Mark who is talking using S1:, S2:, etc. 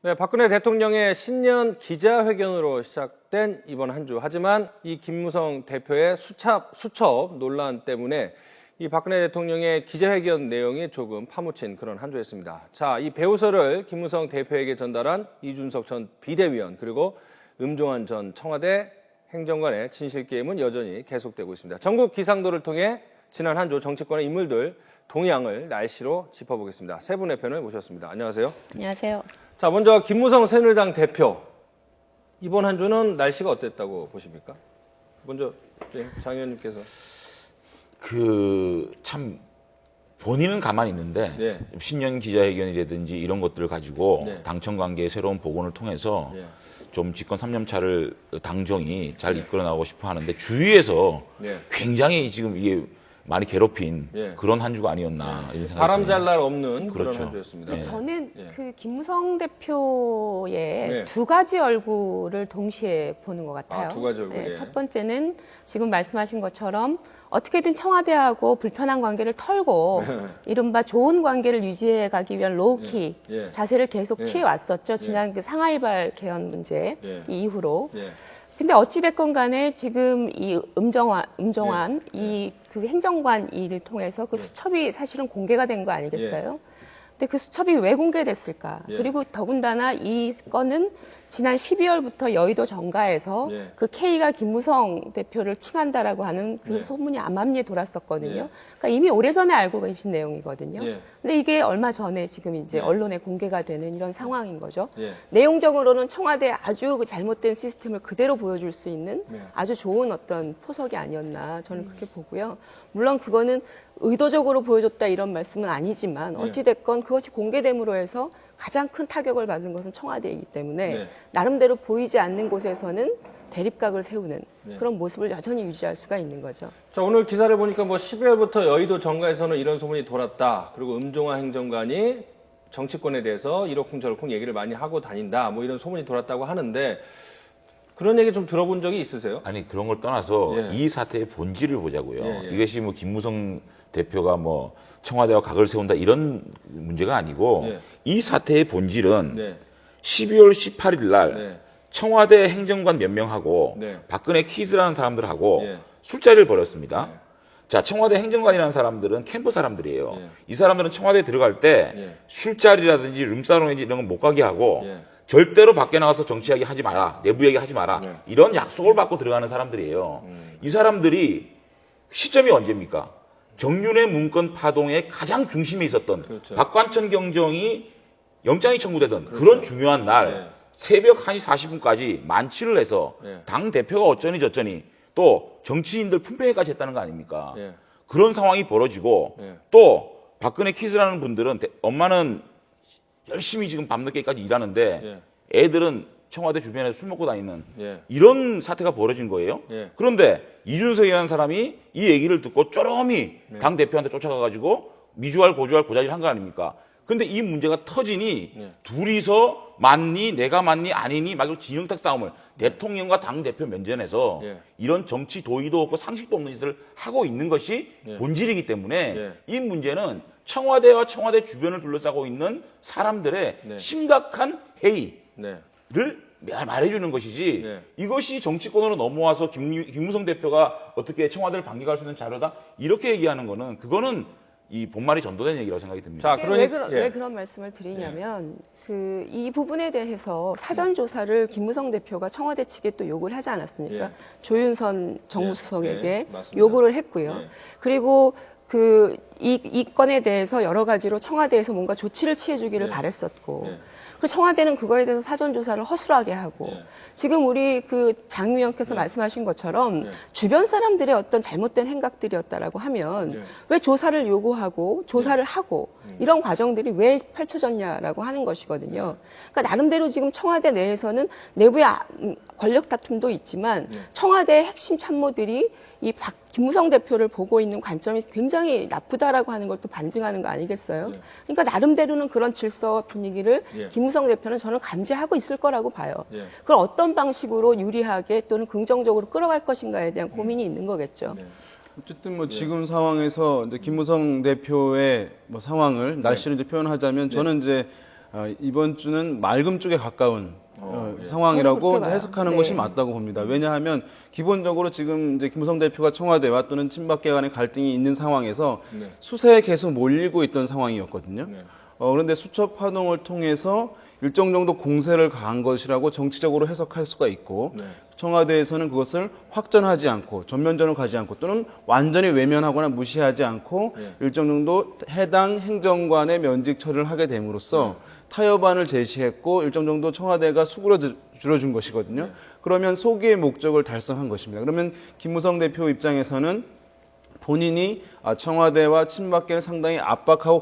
S1: 네, 박근혜 대통령의 신년 기자회견으로 시작된 이번 한 주. 하지만 이 김무성 대표의 수첩 논란 때문에 이 박근혜 대통령의 기자회견 내용이 조금 파묻힌 그런 한 주였습니다. 자, 이 배우설을 김무성 대표에게 전달한 이준석 전 비대위원 그리고 음종환 전 청와대 행정관의 진실 게임은 여전히 계속되고 있습니다. 전국 기상도를 통해 지난 한 주 정치권의 인물들 동향을 날씨로 짚어보겠습니다. 세 분의 편을 모셨습니다. 안녕하세요.
S2: 안녕하세요.
S1: 자, 먼저 김무성 새누리당 대표. 이번 한 주는 날씨가 어땠다고 보십니까? 먼저 장 의원님께서.
S3: 참 본인은 가만히 있는데
S1: 네.
S3: 신년 기자회견이라든지 이런 것들을 가지고
S1: 네.
S3: 당청 관계의 새로운 복원을 통해서
S1: 네.
S3: 좀 집권 3년 차를 당정이 잘 이끌어 나가고 싶어 하는데 주위에서
S1: 네.
S3: 굉장히 지금 이게 많이 괴롭힌
S1: 네.
S3: 그런 한 주가 아니었나 이런 생각이
S1: 바람
S3: 듭니다.
S1: 잘 날 없는 그런
S3: 그렇죠.
S1: 한 주였습니다.
S3: 네.
S2: 저는
S1: 네.
S2: 그 김무성 대표의
S1: 네.
S2: 두 가지 얼굴을 동시에 보는 것 같아요.
S1: 두 가지 얼굴, 예.
S2: 첫 번째는 지금 말씀하신 것처럼 어떻게든 청와대하고 불편한 관계를 털고 이른바 좋은 관계를 유지해 가기 위한 로우키
S1: 예. 예.
S2: 자세를 계속
S1: 예.
S2: 취해왔었죠. 지난 그 상하이발 개헌 문제
S1: 예.
S2: 이후로.
S1: 예.
S2: 근데 어찌됐건 간에 지금 이 음정환 이 그 행정관 일을 통해서 그 수첩이 사실은 공개가 된 거 아니겠어요? 근데 그 수첩이 왜 공개됐을까?
S1: 예.
S2: 그리고 더군다나 이 건은 지난 12월부터 여의도 정가에서
S1: 예.
S2: 그 K가 김무성 대표를 칭한다라고 하는 그
S1: 예.
S2: 소문이 암암리에 돌았었거든요.
S1: 예.
S2: 그러니까 이미 오래전에 알고 계신 내용이거든요.
S1: 예.
S2: 근데 이게 얼마 전에 지금 이제
S1: 예.
S2: 언론에 공개가 되는 이런 상황인 거죠.
S1: 예.
S2: 내용적으로는 청와대 아주 그 잘못된 시스템을 그대로 보여줄 수 있는
S1: 네.
S2: 아주 좋은 어떤 포석이 아니었나 저는 그렇게 보고요. 물론 그거는 의도적으로 보여줬다 이런 말씀은 아니지만 어찌됐건 그것이 공개됨으로 해서 가장 큰 타격을 받은 것은 청와대이기 때문에
S1: 네.
S2: 나름대로 보이지 않는 곳에서는 대립각을 세우는
S1: 네.
S2: 그런 모습을 여전히 유지할 수가 있는 거죠.
S1: 자, 오늘 기사를 보니까 12월부터 여의도 정가에서는 이런 소문이 돌았다. 그리고 음종환 행정관이 정치권에 대해서 이러쿵저러쿵 얘기를 많이 하고 다닌다. 이런 소문이 돌았다고 하는데 그런 얘기 좀 들어본 적이 있으세요?
S3: 아니 그런 걸 떠나서
S1: 예.
S3: 이 사태의 본질을 보자고요.
S1: 예, 예.
S3: 이것이 김무성 대표가 청와대와 각을 세운다 이런 문제가 아니고
S1: 예.
S3: 이 사태의 본질은
S1: 네.
S3: 12월 18일 날
S1: 네.
S3: 청와대 행정관 몇 명하고
S1: 네.
S3: 박근혜 키즈라는 사람들하고
S1: 예.
S3: 술자리를 벌였습니다. 자, 청와대 행정관이라는 사람들은 캠프 사람들이에요.
S1: 예.
S3: 이 사람들은 청와대에 들어갈 때
S1: 예.
S3: 술자리라든지 룸사롱이든지 이런 건 못 가게 하고
S1: 예.
S3: 절대로 밖에 나가서 정치 이야기 하지 마라. 내부 얘기 하지 마라.
S1: 네.
S3: 이런 약속을 받고 들어가는 사람들이에요. 이 사람들이 시점이 언제입니까? 정윤회 문건 파동의 가장 중심에 있었던
S1: 그렇죠.
S3: 박관천 경정이 영장이 청구되던 그런 중요한 날
S1: 네.
S3: 새벽 1시 40분까지 만취를 해서
S1: 네.
S3: 당 대표가 어쩌니 저쩌니 또 정치인들 품평회까지 했다는 거 아닙니까?
S1: 네.
S3: 그런 상황이 벌어지고
S1: 네.
S3: 또 박근혜 키즈라는 분들은 엄마는 열심히 지금 밤늦게까지 일하는데 애들은 청와대 주변에서 술 먹고 다니는
S1: 예.
S3: 이런 사태가 벌어진 거예요.
S1: 예.
S3: 그런데 이준석이라는 사람이 이 얘기를 듣고 쪼렴이 당 대표한테 쫓아가가지고 미주알 고주알 고자질 한 거 아닙니까? 근데 이 문제가 터지니 둘이서 맞니 내가 맞니 아니니 막 진영탁 싸움을 대통령과 당 대표 면전에서
S1: 예.
S3: 이런 정치 도의도 없고 상식도 없는 짓을 하고 있는 것이 본질이기 때문에 이 문제는 청와대와 청와대 주변을 둘러싸고 있는 사람들의 심각한 회의를 말해주는 것이지
S1: 네.
S3: 이것이 정치권으로 넘어와서 김무성 대표가 어떻게 청와대를 반격할 수 있는 자료다 이렇게 얘기하는 거는 그거는 이 본말이 전도된 얘기라고 생각이 듭니다.
S1: 자,
S2: 왜 그런 말씀을 드리냐면 이 부분에 대해서 사전 조사를 김무성 대표가 청와대 측에 또 요구를 하지 않았습니까?
S1: 예.
S2: 조윤선 정무수석에게
S1: 예, 맞습니다.
S2: 요구를 했고요.
S1: 예.
S2: 그리고 이 건에 대해서 여러 가지로 청와대에서 뭔가 조치를 취해주기를 바랬었고, 그리고 청와대는 그거에 대해서 사전 조사를 허술하게 하고, 지금 우리 장 위원께서 말씀하신 것처럼 주변 사람들의 어떤 잘못된 행각들이었다라고 하면 왜 조사를 요구하고 조사를 하고 이런 과정들이 왜 펼쳐졌냐라고 하는 것이거든요. 그러니까 나름대로 지금 청와대 내에서는 내부의 권력 다툼도 있지만 청와대의 핵심 참모들이 김무성 대표를 보고 있는 관점이 굉장히 나쁘다라고 하는 걸 또 반증하는 거 아니겠어요? 그러니까 나름대로는 그런 질서와 분위기를 김무성 대표는 저는 감지하고 있을 거라고 봐요. 그걸 어떤 방식으로 유리하게 또는 긍정적으로 끌어갈 것인가에 대한 고민이 있는 거겠죠.
S4: 어쨌든 지금 상황에서 이제 김무성 대표의 상황을 날씨를 이제 표현하자면 저는 이제 이번 주는 맑음 쪽에 가까운
S2: 저는
S4: 상황이라고
S2: 그렇게
S4: 이제
S2: 봐요.
S4: 해석하는
S2: 네.
S4: 것이 맞다고 봅니다. 왜냐하면 기본적으로 지금 이제 김무성 대표가 청와대와 또는 친박계 간의 갈등이 있는 상황에서
S1: 네.
S4: 수세에 계속 몰리고 있던 상황이었거든요.
S1: 네.
S4: 그런데 수첩 파동을 통해서 일정 정도 공세를 가한 것이라고 정치적으로 해석할 수가 있고
S1: 네.
S4: 청와대에서는 그것을 확전하지 않고 전면전으로 가지 않고 또는 완전히 외면하거나 무시하지 않고
S1: 네.
S4: 일정 정도 해당 행정관의 면직 처리를 하게 됨으로써 타협안을 제시했고 일정 정도 청와대가 줄어준 것이거든요. 그러면 소기의 목적을 달성한 것입니다. 그러면 김무성 대표 입장에서는 본인이 청와대와 친박계를 상당히 압박하고